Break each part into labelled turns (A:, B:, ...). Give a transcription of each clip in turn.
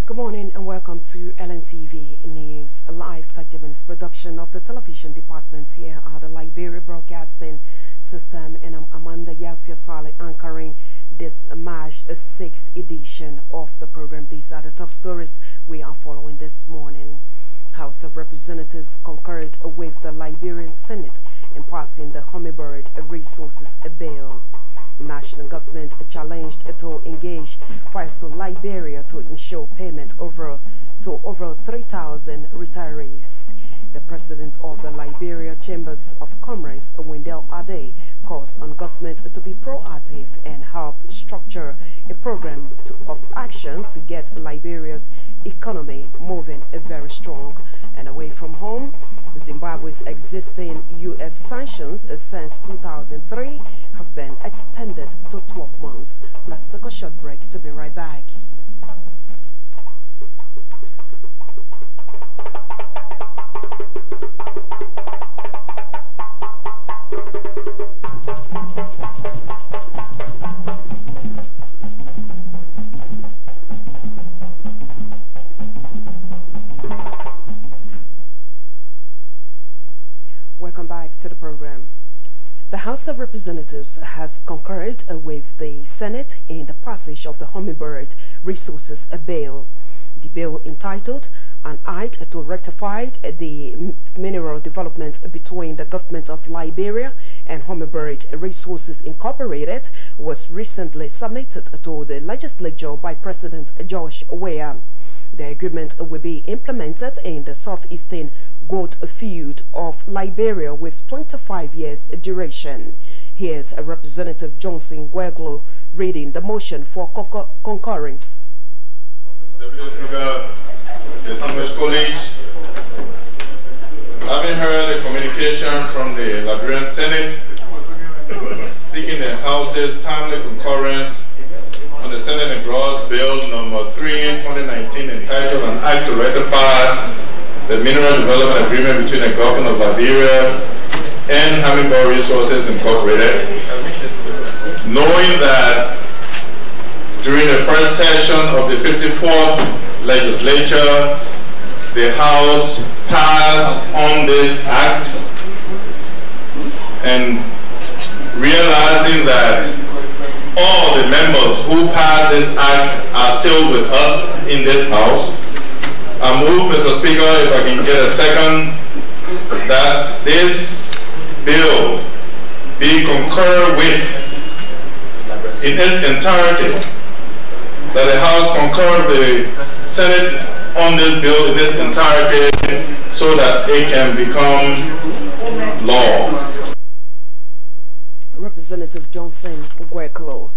A: Good morning and welcome to LNTV News, a live 30 minutes production of the television department here at the Liberia Broadcasting System, and I'm Amanda Yasia Saleh anchoring this March 6th edition of the program. These are the top stories we are following this morning. House of Representatives concurred with the Liberian Senate in passing the Homebird Resources Bill. National government challenged to engage Firestone Liberia to ensure payment to over 3,000 retirees. The president of the Liberia Chambers of Commerce, Wendell Ade, calls on government to be proactive and help structure a program of action to get Liberia's economy moving very strong. And away from home, Zimbabwe's existing U.S. sanctions since 2003 have been extended to 12 months. Let's take a short break to be right back. Welcome back to the program. The House of Representatives has concurred with the Senate in the passage of the Homebird Resources Bill. The bill, entitled "An Act to Rectify the Mineral Development Between the Government of Liberia and Homebird Resources Incorporated," was recently submitted to the legislature by President George Weah. The agreement will be implemented in the southeastern gold field of Liberia with 25 years duration. Here's Representative Johnson Gweglo reading the motion for concurrence.
B: Deputy Speaker, distinguished colleagues, having heard a communication from the Liberian Senate seeking the House's timely concurrence on the Senate engrossed Bill number 3, 2019, entitled "An Act to Rectify the Mineral Development Agreement between the Government of Liberia and Homebird Resources Incorporated," knowing that during the first session of the 54th legislature, the House passed on this act, and realizing that all the members who passed this act are still with us in this House, I move, Mr. Speaker, if I can get a second, that this bill be concurred with in its entirety, that the House concur the Senate on this bill in its entirety so that it can become law.
A: Representative Johnson Gweglo.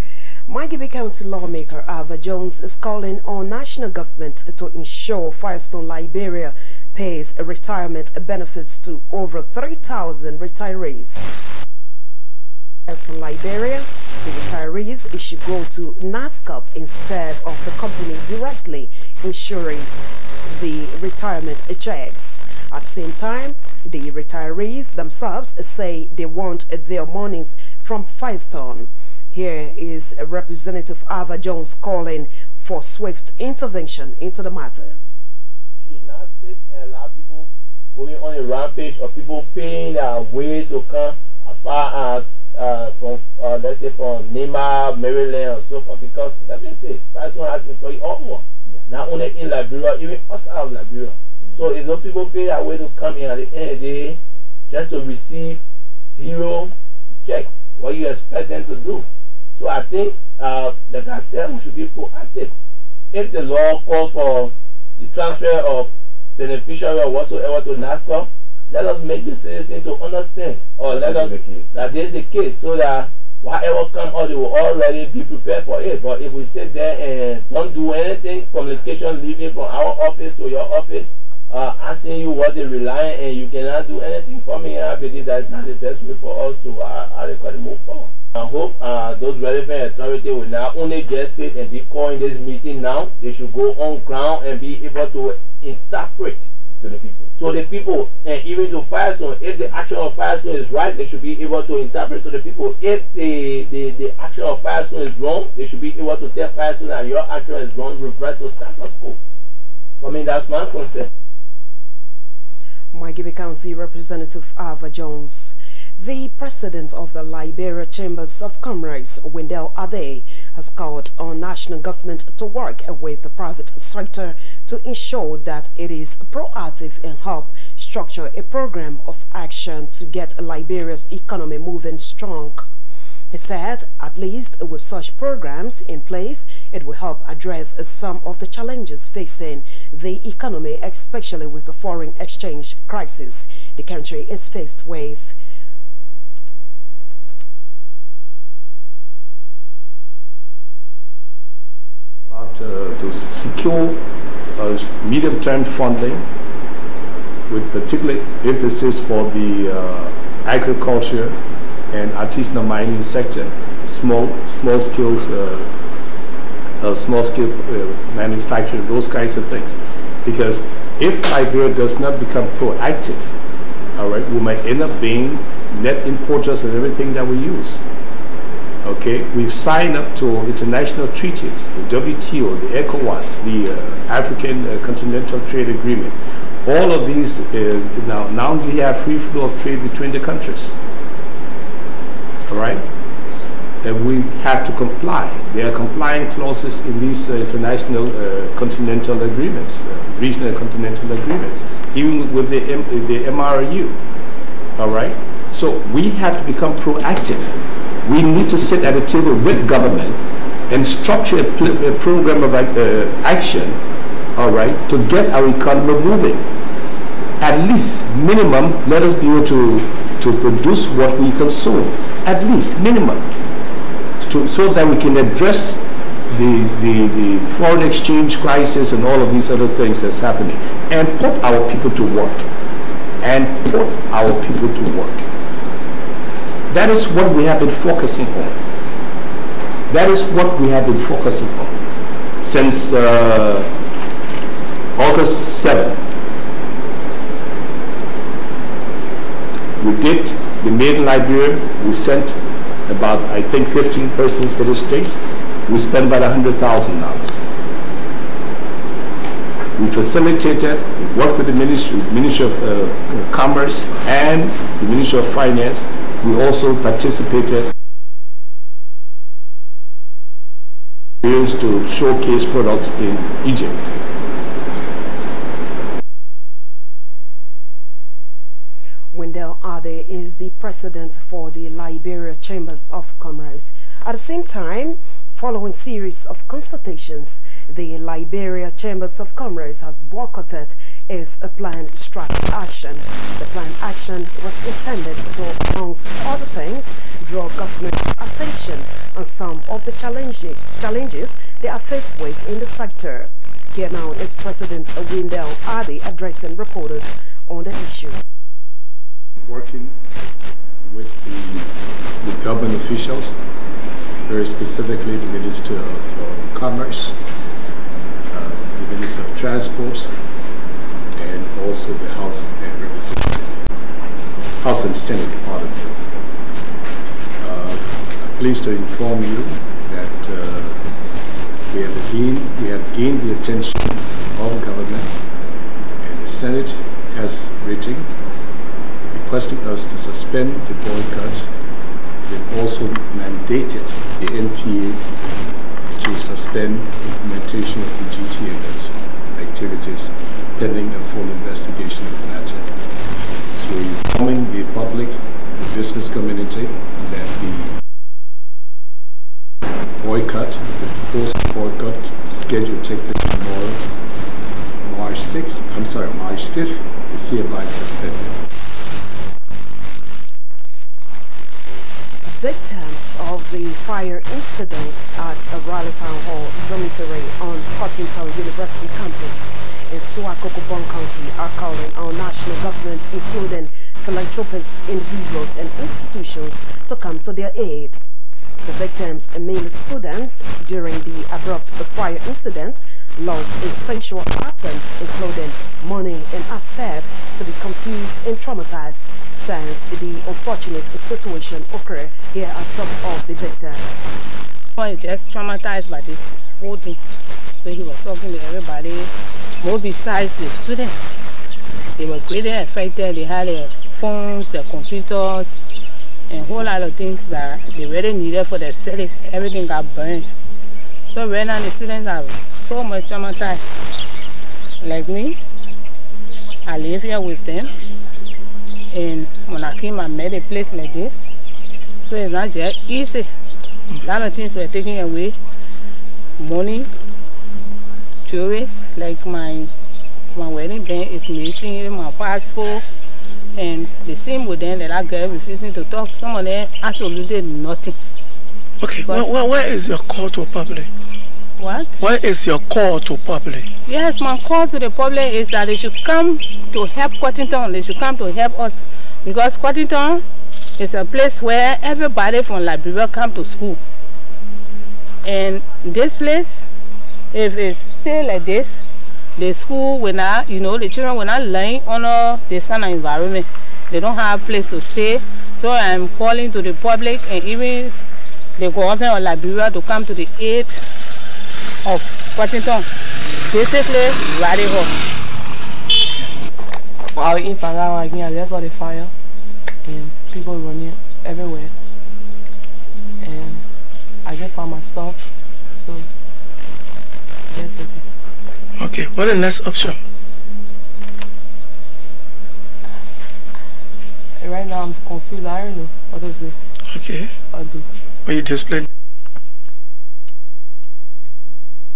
A: Mangibi County lawmaker Ava Jones is calling on national government to ensure Firestone Liberia pays retirement benefits to over 3,000 retirees. Firestone Liberia, the retirees should go to NASCOP instead of the company directly ensuring the retirement checks. At the same time, the retirees themselves say they want their monies from Firestone. Here is Representative Ava Jones calling for swift intervention into the matter.
C: Should not sit and allow people going on a rampage or people paying their way to come as far as from let's say from Nema, Maryland or so forth, because let me say, Firestone has employed all over. Not only in Liberia, even outside of Liberia. So if those people pay their way to come in at the end of the day just to receive zero check, what you expect them to do? So I think, like I said, we should be proactive. If the law calls for the transfer of beneficiary or whatsoever to NASCOP, let us make the citizen to understand, or let us that this is the case, so that whatever come out, they will already be prepared for it. But if we sit there and don't do anything, communication leaving from our office to your office, asking you what they rely on, and you cannot do anything for me, I believe that's not the best way for us to move forward. I hope those relevant authorities will not only just sit and be calling this meeting now, they should go on ground and be able to interpret to the people. So the people, and even to Firestone, if the action of Firestone is right, they should be able to interpret to the people. If the action of Firestone is wrong, they should be able to tell Firestone that your action is wrong, reverse to status quo. I mean, that's my concept.
A: Maigibe County Representative Ava Jones. The president of the Liberia Chambers of Commerce, Wendell Ade, has called on national government to work with the private sector to ensure that it is proactive and help structure a program of action to get Liberia's economy moving strong. He said, at least with such programs in place, it will help address some of the challenges facing the economy, especially with the foreign exchange crisis the country is faced with.
D: About to secure medium-term funding with particular emphasis for the agriculture and artisanal mining sector, small scale manufacturing, those kinds of things. Because if Liberia does not become proactive, all right, we might end up being net importers of everything that we use. Okay, we've signed up to international treaties, the WTO, the ECOWAS, the African Continental Trade Agreement. All of these, now we have free flow of trade between the countries. All right? And we have to comply. There are complying clauses in these international continental agreements, regional and continental agreements, even with the MRU. All right? So we have to become proactive. We need to sit at a table with government and structure a program of action, all right, to get our economy moving. At least minimum, let us be able to produce what we consume. At least minimum, so that we can address the foreign exchange crisis and all of these other things that's happening, and put our people to work. That is what we have been focusing on. That is what we have been focusing on since August 7th. We did the Made in Liberia. We sent about, I think, 15 persons to the States. We spent about $100,000. We facilitated, we worked with the Ministry of Commerce and the Ministry of Finance. We also participated to showcase products in Egypt.
A: Wendell Ade is the president for the Liberia Chambers of Commerce. At the same time, following series of consultations, the Liberia Chambers of Commerce has boycotted its planned strike action. The planned action was intended to, amongst other things, draw government's attention on some of the challenges they are faced with in the sector. Here now is President Wendell Ade addressing reporters on the issue.
D: Working with the government officials, very specifically the Minister of Commerce, the Minister of Transport, and also the House and Senate part of it. I'm pleased to inform you that we have gained the attention of government, and the Senate has written requesting us to suspend the boycott. They've also mandated the NPA to suspend implementation of the GTMS activities pending a full investigation of the matter. So we're informing the public, the business community, that the boycott, the proposed boycott scheduled to take place tomorrow, March 5th, is hereby suspended.
A: victims of the fire incident at a Raleigh Town Hall dormitory on Cottington University campus in Suakokobon County are calling on national government, including philanthropist individuals and institutions, to come to their aid. The victims, mainly students, during the abrupt fire incident, lost essential items including money and are said to be confused and traumatized since the unfortunate situation occurred. Here are some of the victims.
E: One is just traumatized by this whole thing. So he was talking to everybody, more besides the students. They were greatly affected. They had their phones, their computers, and a whole lot of things that they really needed for their studies. Everything got burned. So right now the students are so much traumatized. Like me, I live here with them, and when I came, I met a place like this. So it's not just easy. A lot of things were taken away. Money, jewelry, like my wedding band is missing, even my passport, and the same with them that I girl refusing to talk. Some of them absolutely nothing.
F: Okay, where is your call to public?
E: What?
F: Where is your call to public?
E: Yes, my call to the public is that they should come to help Cottington. They should come to help us, because Cottington is a place where everybody from Liberia come to school. And this place, if it stay like this, the school will not, the children will not learn under this kind of environment. They don't have a place to stay. So I'm calling to the public and even the government of Liberia to come to the aid of Cottington. Basically, rally home.
G: I was in Pangala again. I just saw the fire and people running everywhere. And I just found my stuff. So that's it.
F: Okay, what is the next option?
G: Right now I'm confused. I don't know what to say.
F: Okay.
G: I'll do.
F: What you displayed?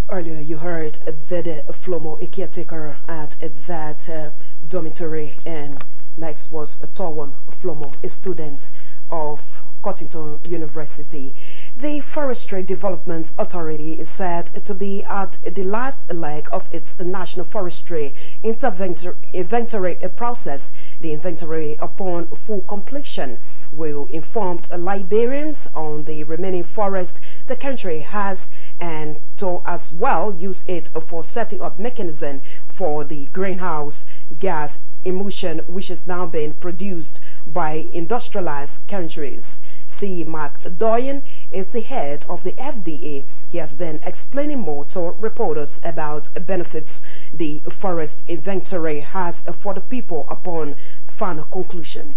A: Earlier you heard Vede Flomo, a caretaker at that dormitory, and next was Tawon Flomo, a student of Cottington University. The Forestry Development Authority is said to be at the last leg of its National Forestry inventory process. The inventory, upon full completion, will inform Liberians on the remaining forest the country has, and to as well use it for setting up mechanism for the greenhouse gas emission, which is now being produced by industrialized countries. C. Mark Doyen is the head of the FDA. He has been explaining more to reporters about benefits the forest inventory has for the people upon final conclusion.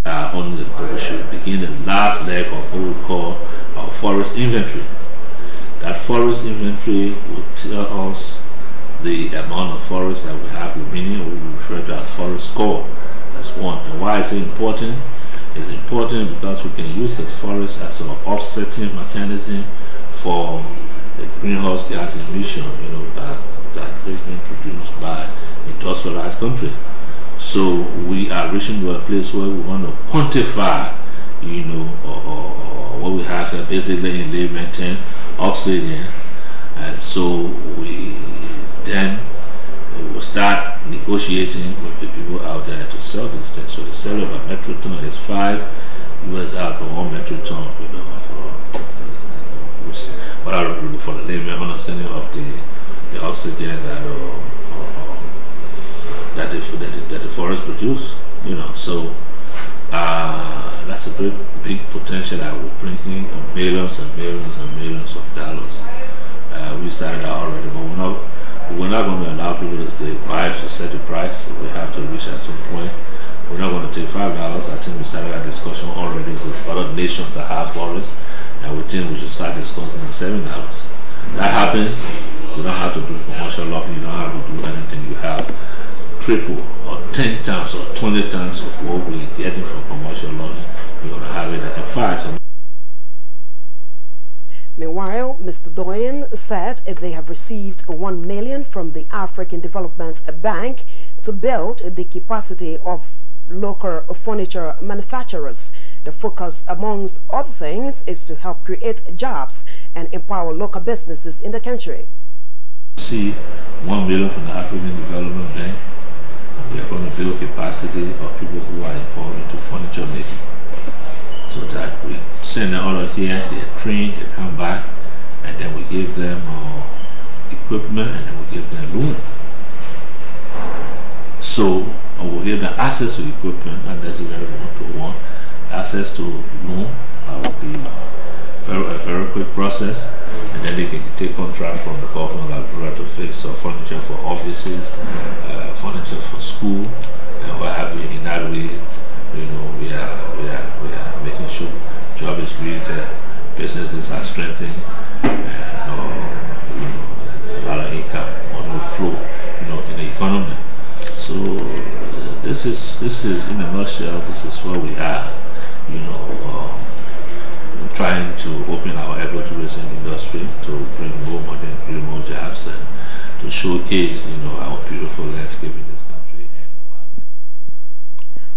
H: We should begin the last leg of what we call our forest inventory. That forest inventory will tell us the amount of forest that we have remaining, what we refer to as forest core. That's one. And why is it important? It's important because we can use the forest as an offsetting mechanism for the greenhouse gas emission, that is being produced by industrialized country. So we are reaching to a place where we want to quantify, what we have here, basically in layman terms, oxygen, and so we then will start negotiating with the people out there to sell this thing. So the sale of a metric ton is $5 for 1 metric ton, for the layman understanding of the oxygen that the forest produce. So that's a big potential that will bring in millions and millions and millions of dollars. We started out already, but we're not going to allow people to buy to set the price. We have to reach at some point. We're not going to take $5. I think we started a discussion already with other nations that have forests, and we think we should start discussing at $7. That happens, you don't have to do commercial logging, you don't have to do anything. You have triple or 10 times or 20 times of what we're getting from commercial logging. You're going to have it at 5.
A: Meanwhile, Mr. Doyen said they have received $1 million from the African Development Bank to build the capacity of local furniture manufacturers. The focus, amongst other things, is to help create jobs and empower local businesses in the country.
H: See $1 million from the African Development Bank. We are going to build capacity of people who are involved into furniture making, so that we send them out of here, they're trained, they come back, and then we give them equipment, and then we give them loan. So we'll give them access to equipment, not necessarily one-to-one. Access to loan will be a very quick process, and then they can take contract from the government like to fix furniture for offices, furniture for school, and what have you. In that way, you know, we are making sure job is created, businesses are strengthened, and a lot of income on the flow, you know, in the economy. So this is in a nutshell. This is where we are, you know, trying to open our agro-tourism industry to bring more money, bring more jobs, and to showcase, you know, our beautiful landscape in this country.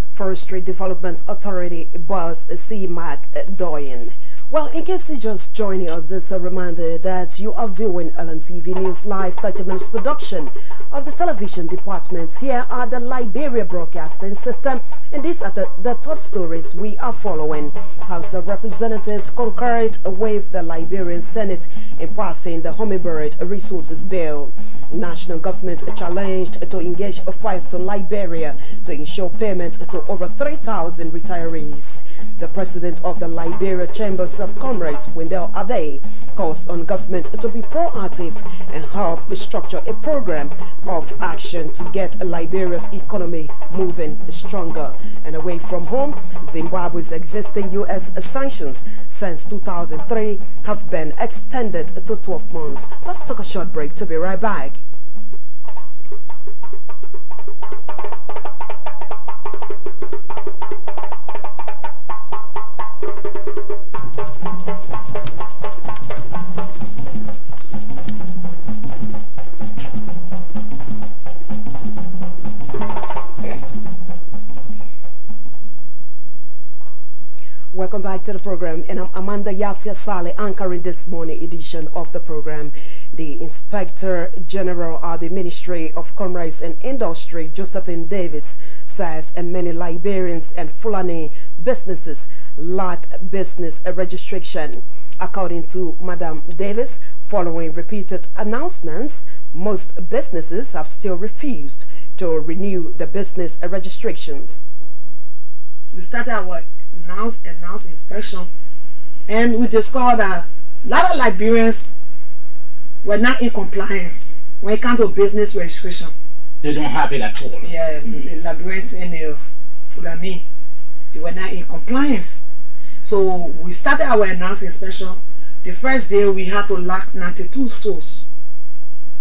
A: Forestry Development Authority boss C. Mark Doyen. Well, in case you're just joining us, this is a reminder that you are viewing LNTV News Live 30 minutes production of the television department. Here are the Liberia Broadcasting System, and these are the top stories we are following. House of Representatives concurred with the Liberian Senate in passing the Hummingbird Resources Bill. National government challenged to engage a fight in Liberia to ensure payment to over 3,000 retirees. The president of the Liberia Chambers of Commerce, Wendell Ade, calls on government to be proactive and help structure a program of action to get Liberia's economy moving stronger. And away from home, Zimbabwe's existing U.S. sanctions since 2003 have been extended to 12 months. Let's take a short break to be right back. Welcome back to the program, and I'm Amanda Yasia Saleh anchoring this morning edition of the program. The Inspector General of the Ministry of Commerce and Industry, Josephine Davis, says many Liberians and Fulani businesses lack business registration. According to Madam Davis, following repeated announcements, most businesses have still refused to renew the business registrations.
I: We started our announced inspection, and we discovered that a lot of Liberians were not in compliance when it comes to business registration.
J: They don't have it at all.
I: Yeah, the Liberians and the Fulani, they were not in compliance. So we started our announced inspection. The first day we had to lock 92 stores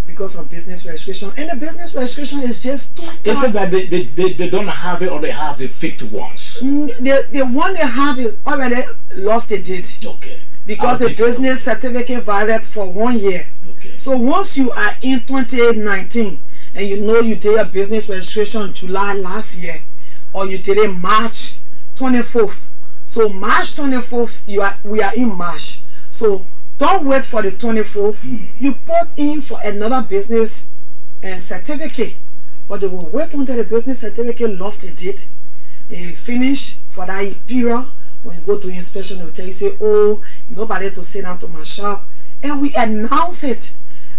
I: because of business registration, and the business registration is just too tight.
J: Is it that they don't have it, or they have the fake ones?
I: The one they have is already lost a date.
J: Okay.
I: Because the business certificate valid for 1 year.
J: Okay.
I: So once you are in 2019 and you know you did a business registration July last year, or you did it March 24th. So March 24th, we are in March. So don't wait for the 24th. You put in for another business certificate, but they will wait until the business certificate lost a date. They finish for that period. When you go to inspection, they will tell you, say, oh, nobody to sit down to my shop. And we announce it.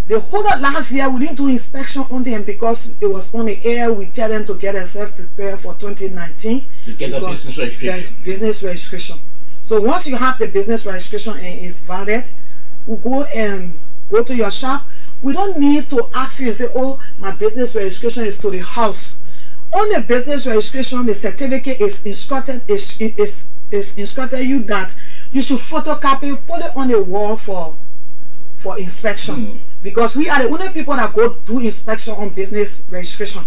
I: The whole of last year, we didn't do inspection on them because it was on the air. We tell them to get themselves prepared for 2019.
J: To get the business registration.
I: There's business registration. So once you have the business registration and it's valid, we go to your shop. We don't need to ask you and say, oh, my business registration is to the house. On the business registration, the certificate is instructed you that you should photocopy, put it on the wall for inspection. Because we are the only people that go do inspection on business registration.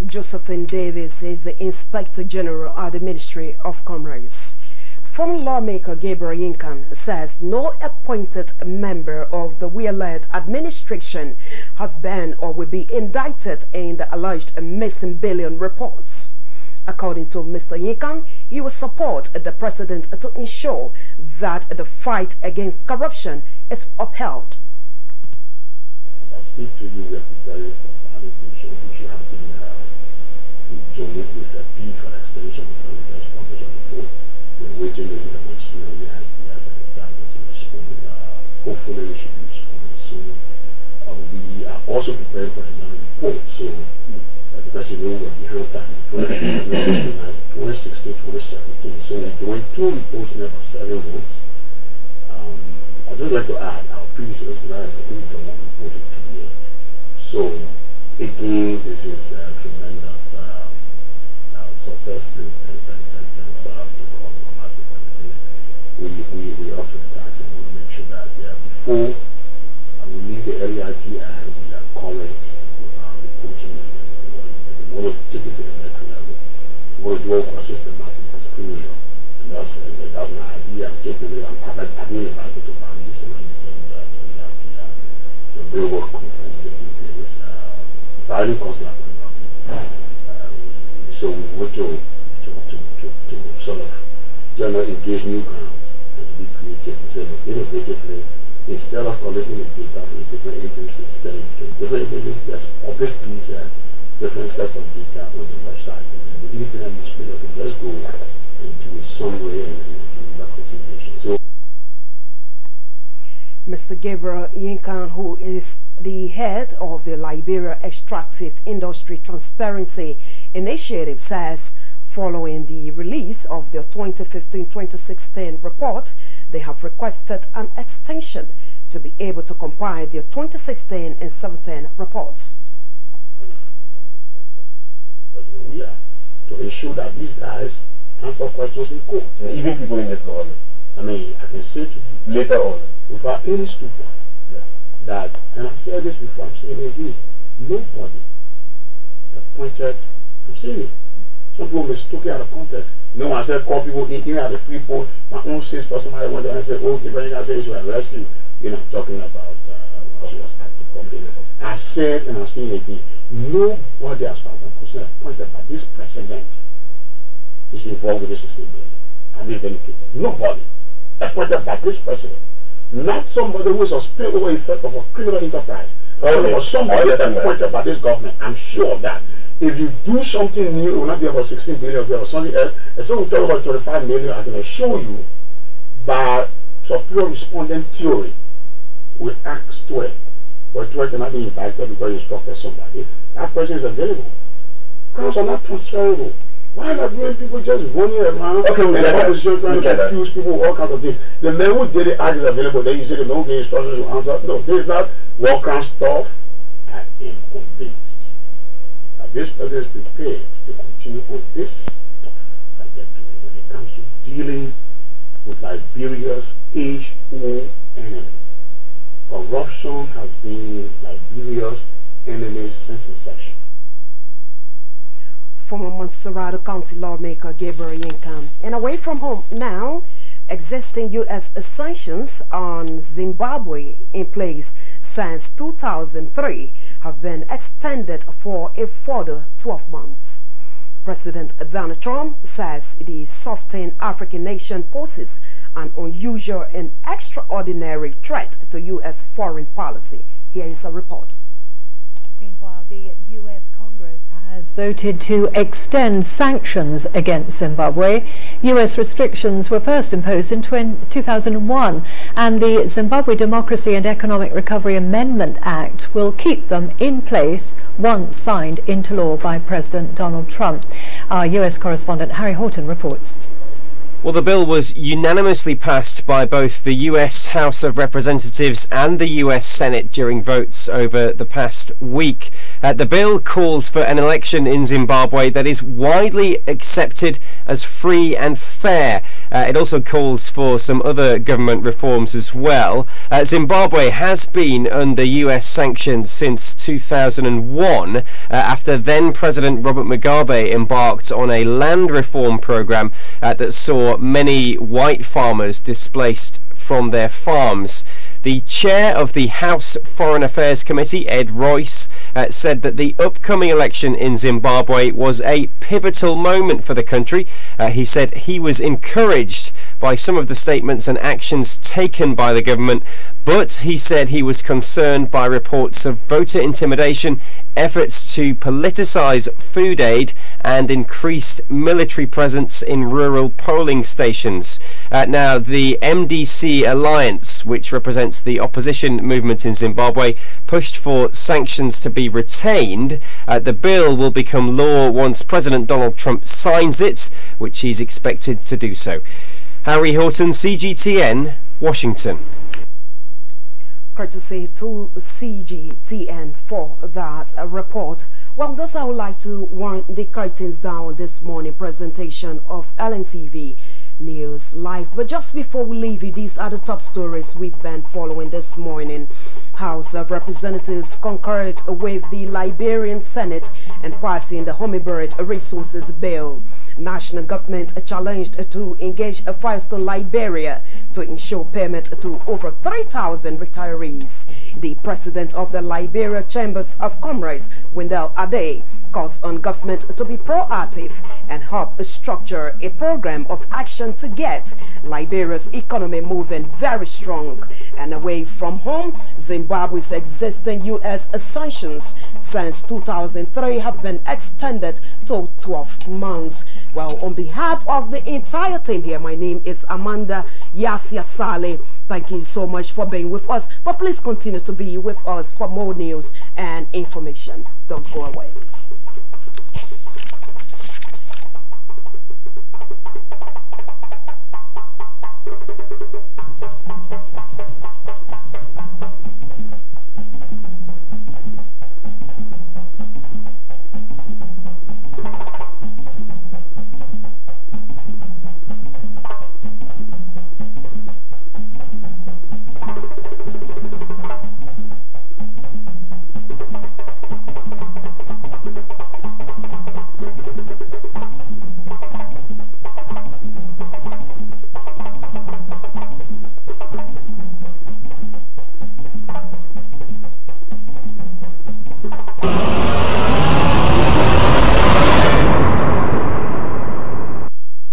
A: Josephine Davis is the Inspector General of the Ministry of Commerce. Former lawmaker Gabriel Yinkan says no appointed member of the we-led administration has been or will be indicted in the alleged missing billion reports. According to Mr. Yinkan, he will support the president to ensure that the fight against corruption is upheld.
K: As I speak to you, we are preparing for validation, which you have been joined with a plea for extension of the reverse publish on the board. We're waiting with the next yearly ideas and target to respond. Hopefully, we should be responding soon. We are also preparing for another report, so because you know we're behind time, 2016, 2017. So we're doing 2 reports in about 7 months. I'd just like to add, our predecessors would have only done 1 report in 2 years. So again, this is tremendous success. We are up to the task and we will make sure that before we leave the LEIT and we are current with our reporting. We want to take it to the next level. We want to do a systematic disclosure. And that's my idea. I'm taking it. I've been invited to foundation and it's a real work conference taking place. Filing costs like so we want to sort of engage new grounds and to be creative and say, innovatively, instead of collecting the data from the different agencies, different agencies, there's public these different sets of data on the website. And the independent administrator can just go into a summary and do reconciliation. So,
A: Mr. Gabriel Yinkan, who is the head of the Liberia Extractive Industry Transparency Initiative, says following the release of the 2015-2016 report, they have requested an extension to be able to compile their 2016 and 17 reports.
K: We are to ensure that these guys answer questions in court.
C: And even people in this government.
K: I mean, I can say to you
C: later on,
K: without any stupor, that, and I've said this before, I'm saying it again, nobody appointed, I'm saying it. Some people mistook it out of context. You know, when I said call people in at the free poll, my own sister, somebody went there and said, oh, if I say you arrest you, you know, talking about when she was acting company. I said, and I'm saying it again, nobody as far as I'm concerned appointed by this president is involved with this system. I've been vindicated. Nobody appointed by this president. Not somebody who is a spillover effect of a criminal enterprise. Or somebody appointed by this government. I'm sure of that. If you do something new, it will not be about 16 billion or something else. And so we talk about 25 million, I can assure you by superior respondent theory with Acts 12, where 12 cannot be invited because you instructed somebody, that person is available. Crimes are not transferable. Why not doing people just running around and opposition trying to confuse people with all kinds of things? The man who did the act is available, then you say the man who gave instructions to answer. No, this is not war crime stuff. I am convinced that this president is prepared to continue on this tough trajectory when it comes to dealing with Liberia's age-old enemy. Corruption has been Liberia's enemy since inception.
A: Former Montserrat County lawmaker Gabriel Yinkan. And away from home now, existing U.S. sanctions on Zimbabwe in place since 2003 have been extended for a further 12 months. President Donald Trump says the softened African nation poses an unusual and extraordinary threat to U.S. foreign policy. Here is a report.
L: Meanwhile, the U.S. Congress has voted to extend sanctions against Zimbabwe. U.S. restrictions were first imposed in 2001, and the Zimbabwe Democracy and Economic Recovery Amendment Act will keep them in place once signed into law by President Donald Trump. Our U.S. correspondent Harry Horton reports.
M: Well, the bill was unanimously passed by both the US House of Representatives and the US Senate during votes over the past week. The bill calls for an election in Zimbabwe that is widely accepted as free and fair. It also calls for some other government reforms as well. Zimbabwe has been under US sanctions since 2001 after then President Robert Mugabe embarked on a land reform program that saw many white farmers displaced from their farms. The chair of the House Foreign Affairs Committee, Ed Royce, said that the upcoming election in Zimbabwe was a pivotal moment for the country. He said he was encouraged by some of the statements and actions taken by the government, but he said he was concerned by reports of voter intimidation, efforts to politicise food aid, and increased military presence in rural polling stations. Now, the MDC Alliance, which represents the opposition movement in Zimbabwe, pushed for sanctions to be retained. The bill will become law once President Donald Trump signs it, which he's expected to do so. Harry Horton, CGTN, Washington.
A: Courtesy to CGTN for that report. Well, thus I would like to wind the curtains down this morning presentation of LNTV News Live. But just before we leave you, these are the top stories we've been following this morning. House of Representatives concurred with the Liberian Senate and passing the Hummingbird Resources Bill. National government challenged to engage Firestone Liberia to ensure payment to over 3,000 retirees. The president of the Liberia Chambers of Commerce, Wendell Ade, calls on government to be proactive and help structure a program of action to get Liberia's economy moving very strong. And away from home, Zimbabwe's existing U.S. sanctions since 2003 have been extended to 12 months. Well, on behalf of the entire team here, my name is Amanda Yasia Saleh. Thank you so much for being with us. But please continue to be with us for more news and information. Don't go away.